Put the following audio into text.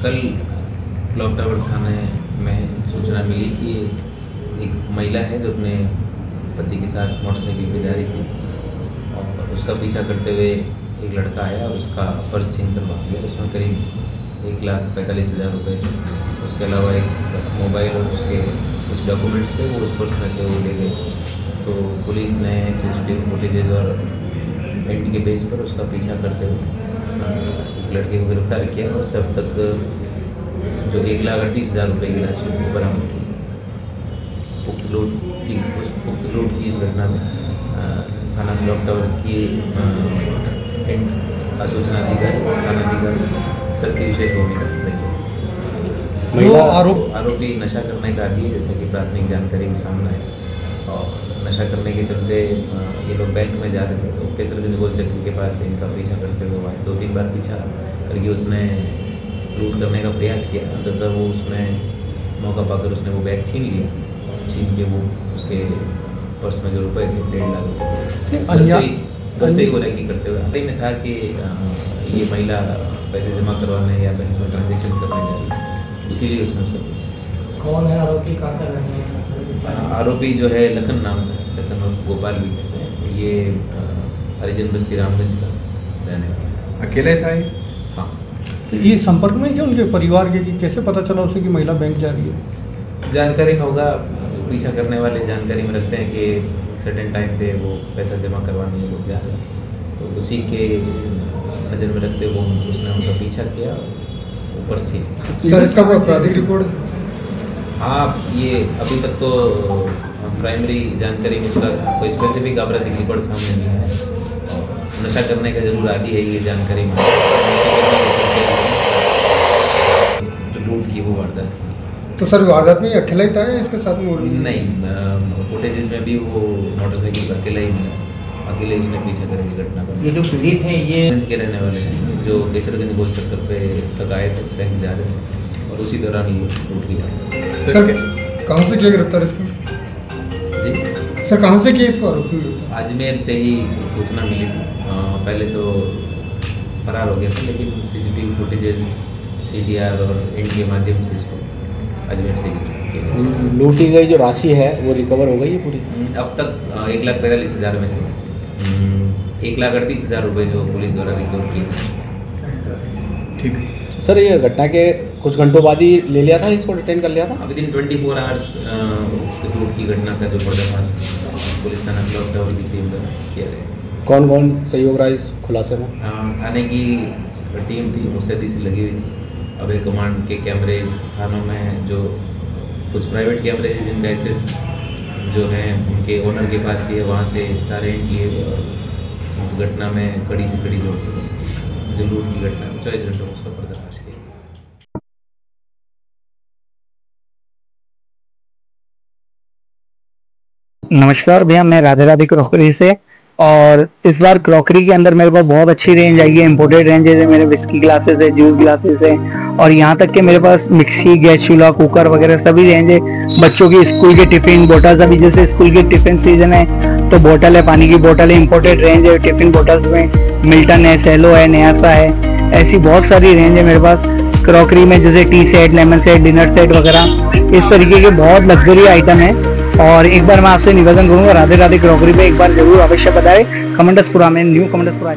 कल clock tower थाने में सूचना मिली कि एक महिला है जो अपने पति के साथ मोटरसाइकिल पे जा रही थी और उसका पीछा करते हुए एक लड़का आया और उसका पर्स छीन कर भाग गया। उसमें करीब 1,45,000 रुपये थे। उसके अलावा एक मोबाइल और उसके कुछ डॉक्यूमेंट्स थे वो उस पर्स में थे, वो ले गए। तो पुलिस ने CCTV फुटेजेज और एंड के बेस पर उसका पीछा करते हुए एक लड़के को गिरफ्तार किया और उससे अब तक जो 1,38,000 रुपये की राशि को बरामद की। उक्त लूट की इस घटना में थाना क्लॉक टावर की सूचना अधिकारी थानाधिकारी सबकी विशेष भूमिका रही। महिला आरोपी नशा करने का आदी है, जैसे कि प्राथमिक जानकारी में सामने है। और नशा करने के चलते ये लोग बैंक में जा रहे थे तो केसरगंज गोल चक्की के पास से इनका पीछा करते हुए आए। 2-3 बार पीछा करके उसने लूट करने का प्रयास किया, तथा वो उसमें मौका पाकर उसने वो बैग छीन लिया। छीन के वो उसके पर्स में जो रुपए थे 1.5 लाख रुपये घर से ही वो रैकी करते हुए हाल ही में था कि ये महिला पैसे जमा करवाने या बैंक में ट्रांजेक्शन करने जा रही है, इसीलिए उसने उसका पीछा किया। कौन है आरोपी? कहाँ का रहने वाला है? आरोपी जो है लखन नाम का है, लखन और गोपाल भी कहते हैं। ये हरिजन बस्ती रामगंज का रहने वाला। अकेले था ये? हाँ। ये संपर्क में क्या उनके परिवार के कि कैसे पता चला उसे कि महिला बैंक जा रही है? जानकारी में होगा, पीछा करने वाले जानकारी में रखते हैं कि सर्टेन टाइम पे वो पैसा जमा करवाने ये लोग जा रहे हैं, तो उसी के नज़र में रखते हुए उसने उनका पीछा किया ऊपर से। सर इसका कोई आपराधिक रिकॉर्ड? हाँ, ये अभी तक तो प्राइमरी जानकारी में इसका कोई स्पेसिफिक आपराधिक रिकॉर्ड सामने नहीं है। और नशा करने का जरूर आदी है, ये जानकारी में नशा करने के चलते जो लूट की वो वारदात की। तो सर वारदात में अकेला ही था या इसके साथ में? नहीं, फुटेजेस में भी वो मोटरसाइकिल पर अकेला ही मिला, अकेले इसने पीछा करके घटना पर। ये जो पीड़ित हैं ये गंज के रहने वाले हैं जो केसरगंज गोल चक्कर पे तक आए थे, बैंक जा रहे थे और उसी दौरान ये लूट की जाती। सर कहाँ से किया गिरफ्तार इसको? जी सर कहाँ से किया इसको आरोपी? अजमेर से ही सूचना मिली थी। पहले तो फरार हो गया था, लेकिन CCTV फुटेजेज CDR और एंड के माध्यम से इसको अजमेर से लूटी गई जो राशि है वो रिकवर हो गई है पूरी? अब तक 1,45,000 में से 1,38,000 रुपये जो पुलिस द्वारा रिकवर किए थे। ठीक। सर ये घटना के कुछ घंटों बाद ही ले लिया था, इसको डिटेन कर लिया था? विदिन 24 आवर्स लूट की घटना का जो पर्दाफाश पुलिस थाना क्लॉक टावर की टीम द्वारा किया गया। कौन कौन सहयोग रहा इस खुलासे में? थाने की टीम थी, मुस्तैदी से लगी हुई थी। अभय कमांड के कैमरेज थानों में जो कुछ प्राइवेट कैमरे हैं जिनका एक्सेस जो है उनके ओनर के पास ही है, वहाँ से सारे किए और घटना में कड़ी से कड़ी जो लूट की घटना 24 घंटों में उसका पर्दाफाश किया। नमस्कार भैया, मैं राधे राधे क्रॉकरी से। और इस बार क्रॉकरी के अंदर मेरे पास बहुत अच्छी रेंज आई है, इम्पोर्टेड रेंज है। मेरे विस्की ग्लासेस है, जूस ग्लासेस है और यहाँ तक कि मेरे पास मिक्सी, गैस चूल्हा, कुकर वगैरह सभी रेंज है। बच्चों की स्कूल के टिफिन बोटल्स, अभी जैसे स्कूल के टिफिन सीजन है तो बोतल है, पानी की बोतल है, इम्पोर्टेड रेंज है। टिफिन बोटल्स में मिल्टन है, सेलो है, न्यासा है, ऐसी बहुत सारी रेंज है मेरे पास क्रॉकरी में। जैसे T set, lemon set, dinner set वगैरह इस तरीके के बहुत लग्जरी आइटम है। और एक बार मैं आपसे निवेदन करूंगा, राधे राधे क्रॉकरी पे एक बार जरूर अवश्य बताएं। कमेंटसपुरा में न्यू कमेंटसपुरा।